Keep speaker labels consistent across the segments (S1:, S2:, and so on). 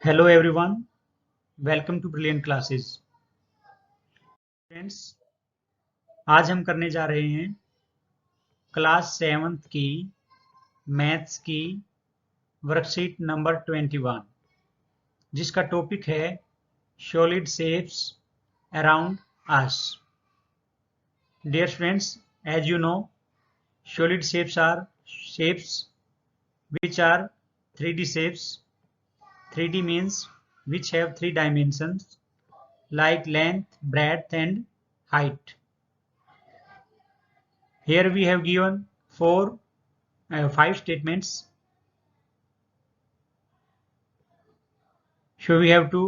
S1: Hello everyone, welcome to brilliant classes. Friends, आज हम करने जा रहे हैं क्लास 7th की मैथ्स की वर्कशीट नंबर 21, जिसका टॉपिक है solid shapes around us. Dear friends, as you know, solid shapes are shapes which are 3D shapes. 3D means which have 3 dimensions like length, breadth and height. Here we have given 5 statements. So we have to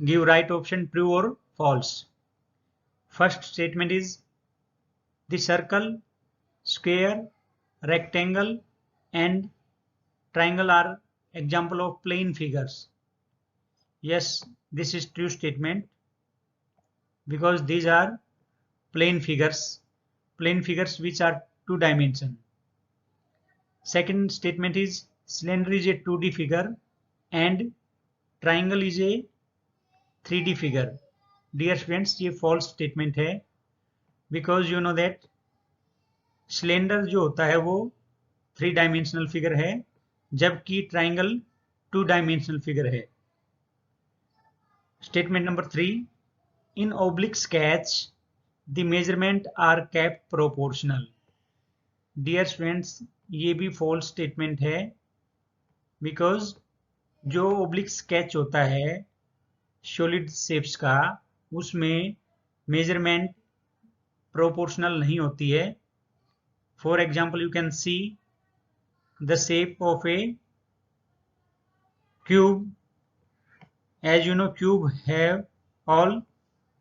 S1: give right option, true or false. First statement is the circle, square, rectangle and triangle are example of plane figures. Yes, this is true statement because these are plane figures which are 2 dimension. Second statement is cylinder is a 2D figure and triangle is a 3D figure. Dear friends, ये false statement है because you know that cylinder जो होता है वो 3 dimensional figure है, जबकि triangle 2 dimensional figure है। Statement number 3, in oblique sketch the measurement are kept proportional. Dear friends, ये भी फॉल्स स्टेटमेंट है बिकॉज जो ओब्लिक स्केच होता है सॉलिड शेप्स का, उसमें मेजरमेंट प्रोपोर्शनल नहीं होती है। For example, you can see the shape of A cube. As you know, cube have all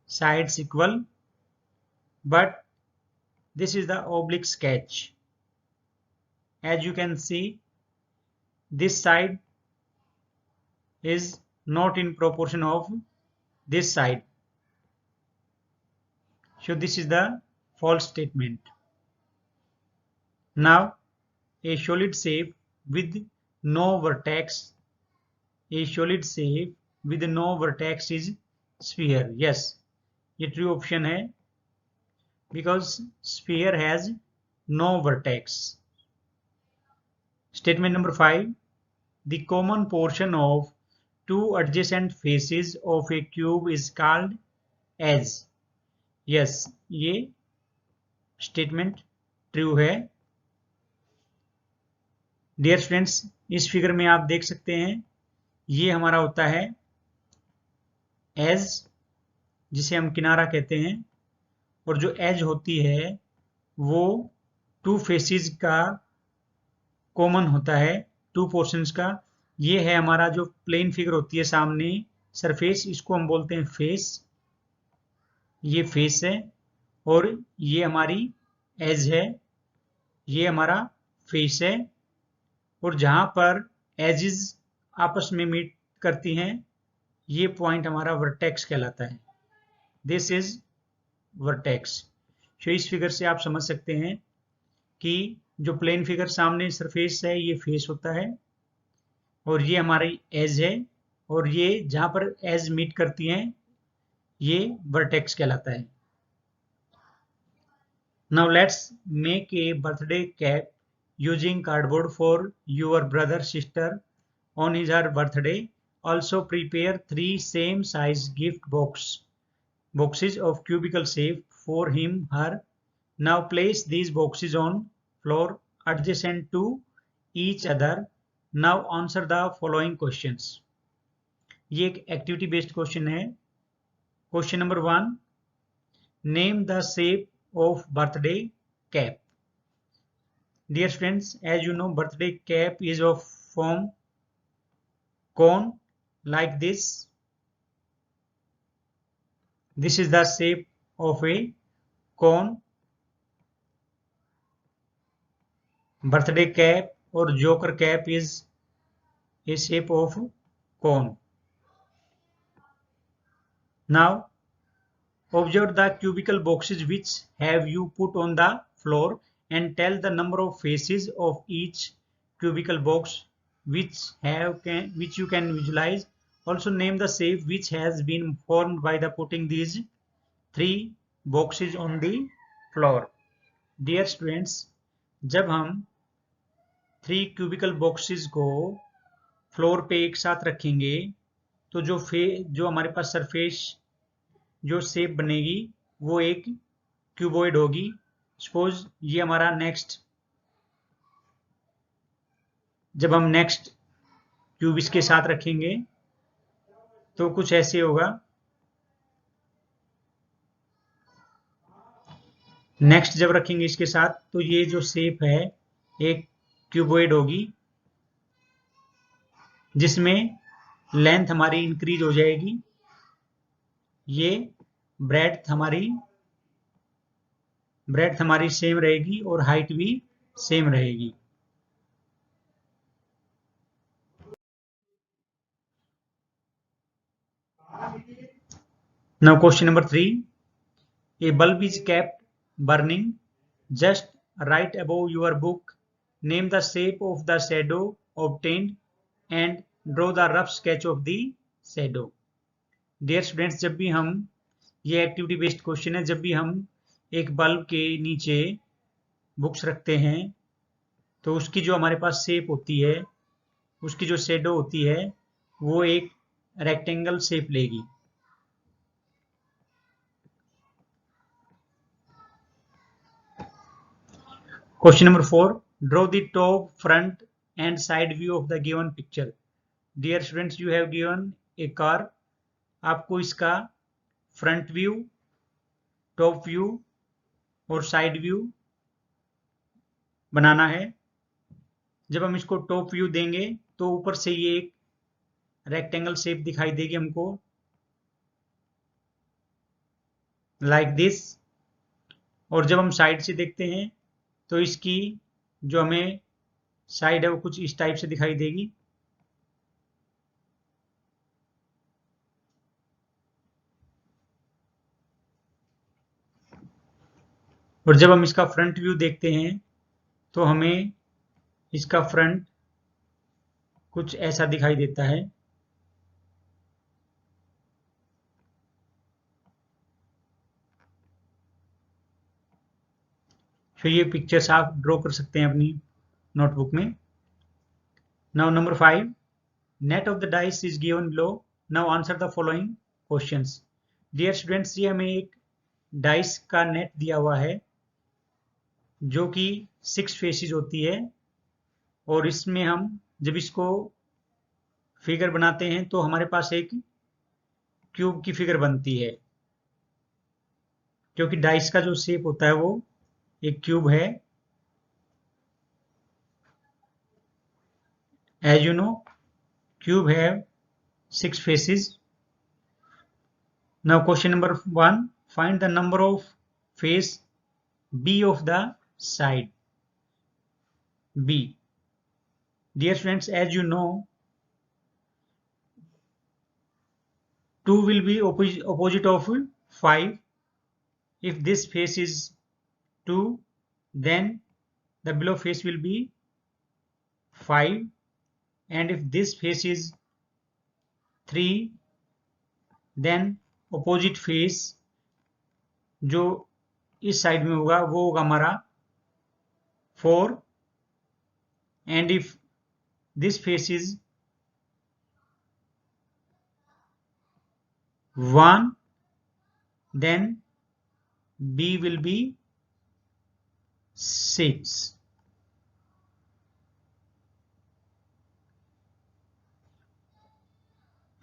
S1: sides equal, but this is the oblique sketch. As you can see, this side is not in proportion of this side. So this is the false statement. Now, a solid shape with no vertex. A solid shape with no vertex is sphere. Yes, ये true option है because sphere has no vertex. Statement number 5, the common portion of two adjacent faces of a cube is called as. Yes, ये statement true है। Dear friends, इस figure में आप देख सकते हैं ये हमारा होता है एज, जिसे हम किनारा कहते हैं, और जो एज होती है वो 2 फेसेस का कॉमन होता है, 2 पोर्शंस का। ये है हमारा जो प्लेन फिगर होती है सामने सरफेस, इसको हम बोलते हैं फेस। ये फेस है और ये हमारी एज है, ये हमारा फेस है, और जहां पर एजेस आपस में मीट करती हैं ये पॉइंट हमारा वर्टेक्स कहलाता है। This is vertex. तो इस फिगर से आप समझ सकते हैं कि जो प्लेन फिगर सामने सरफेस है ये फेस होता है, और ये हमारी एज है, और ये जहां पर एज मीट करती हैं ये वर्टेक्स कहलाता है। Now let's make a birthday cap using cardboard for your brother sister on his her birthday. Also prepare 3 same size gift boxes of cubical shape for him her. Now place these boxes on floor adjacent to each other. Now answer the following questions. ये एक activity based question है। Question number 1, name the shape of birthday cap. Dear friends, as you know, birthday cap is of form cone like this. This is the shape of a cone. Birthday cap or joker cap is a shape of cone. Now observe the cubical boxes which have you put on the floor and tell the number of faces of each cubical box which you can visualize Also name the shape which has been formed by the putting these 3 boxes on the floor. Dear students, जब हम 3 cubicle boxes को floor पे एक साथ रखेंगे तो जो हमारे पास सरफेस जो शेप बनेगी वो एक क्यूबॉइड होगी. सपोज ये हमारा जब हम नेक्स्ट क्यूब इसके साथ रखेंगे तो कुछ ऐसे होगा. नेक्स्ट जब रखेंगे इसके साथ तो ये जो शेप है एक क्यूबॉइड होगी जिसमें लेंथ हमारी इंक्रीज हो जाएगी. ये ब्रेड्थ हमारी सेम रहेगी और हाइट भी सेम रहेगी. Now question number 3. A bulb is kept burning just right above your book. Name the shape of the shadow obtained and draw the rough sketch of the shadow. Dear students, जब भी हम ये activity based question है, जब भी हम एक bulb के नीचे बुक्स रखते हैं तो उसकी जो हमारे पास शेप होती है, उसकी जो शेडो होती है वो एक रेक्टेंगल शेप लेगी. Question number 4. Draw the top, front and side view of the given picture. Dear students, you have given a car. आपको इसका फ्रंट व्यू, टॉप व्यू और साइड व्यू बनाना है. जब हम इसको टॉप व्यू देंगे तो ऊपर से ये एक रेक्टेंगल शेप दिखाई देगी हमको लाइक दिस. और जब हम साइड से देखते हैं तो इसकी जो हमें साइड है वो कुछ इस टाइप से दिखाई देगी. और जब हम इसका फ्रंट व्यू देखते हैं तो हमें इसका फ्रंट कुछ ऐसा दिखाई देता है. फिर ये पिक्चर्स आप ड्रॉ कर सकते हैं अपनी नोटबुक में. Now number 5. Net of the dice is given below. Now answer the following questions. Dear students, ये हमें एक डाइस का नेट दिया हुआ है जो कि 6 फेसेस होती है और इसमें हम जब इसको फिगर बनाते हैं तो हमारे पास एक क्यूब की फिगर बनती है क्योंकि डाइस का जो शेप होता है वो एक क्यूब है. As you know, cube have 6 faces. Now question number 1. Find the number of face B of the side B. Dear students, as you know, 2 will be opposite of 5. If this face is 2, then the below face will be 5. And if this face is 3, then opposite face जो इस side में होगा वो होगा हमारा 4. And if this face is 1, then B will be 6.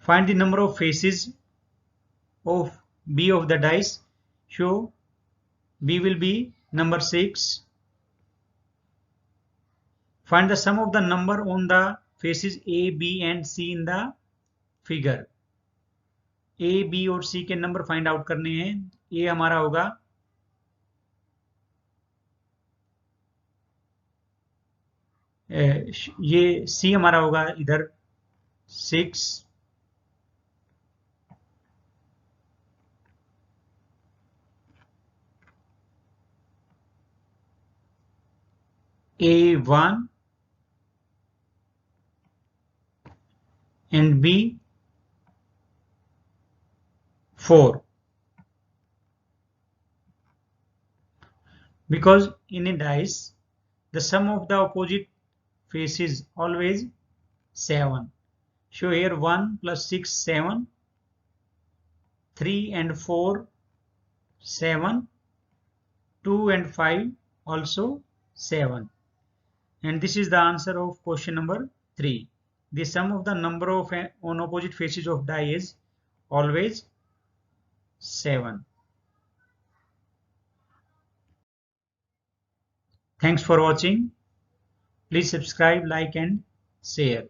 S1: Find the number of faces of B of the dice. So B will be number 6. Find the sum of the number on the faces A, B and C in the figure. A, B और C के number find out करने हैं. A हमारा होगा ये C हमारा होगा इधर 6. A1 and B 4. Because in a dice, the sum of the opposite faces always 7. So here 1 plus 6, 7. 3 and 4, 7. 2 and 5, also 7. And this is the answer of question number 3. The sum of the number of on opposite faces of die is always 7. Thanks for watching. Please subscribe, like and share.